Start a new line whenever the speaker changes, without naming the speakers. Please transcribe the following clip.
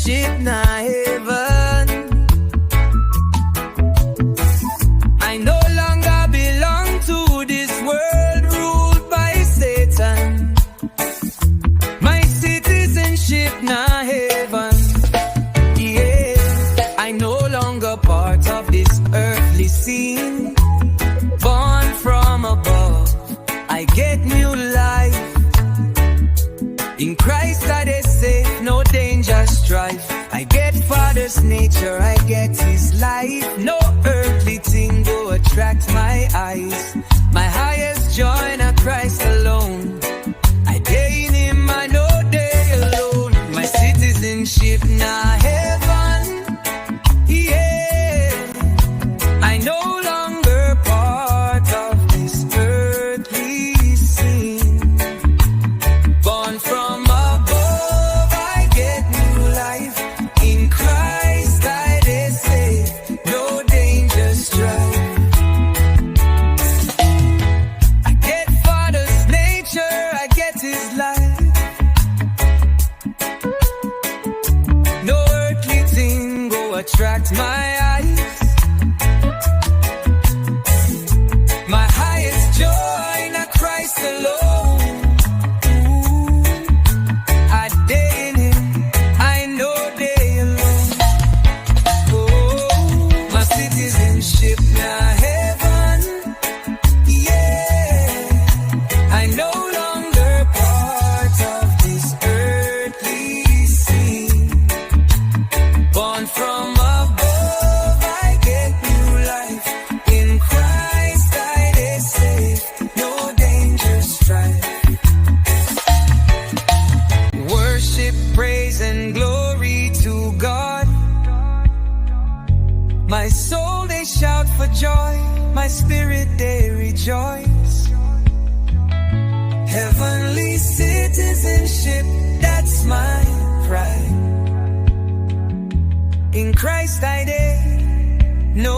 citizenship na heaven. I no longer belong to this world ruled by Satan. My citizenship na heaven. Yeah, I no longer part of this earthly scene. Born from above, I get new life. In Christ I dey safe, no danger, strife. I get Father's nature, I get His life. No earthly thing go attract my eyes. My highest joy na Christ alone. I dey in Him, I no dey alone. My citizenship na heaven. Yeah, I no longer part of this earthly scene. Born from above, I get new life. In Christ I dey safe, no danger strife. I get Father's nature, I get His life. No earthly thing go attract my eyes. My highest joy na Christ alone. I dey in Him, I know dey alone. Oh, my citizenship na heaven. Yeah, I no longer part of this earthly scene. Born from above, I get new life. In Christ I dey safe, no danger strife. Worship, praise and glory to God. My soul they shout for joy, my spirit they rejoice. Heavenly citizenship, that's my pride. In Christ I dey, no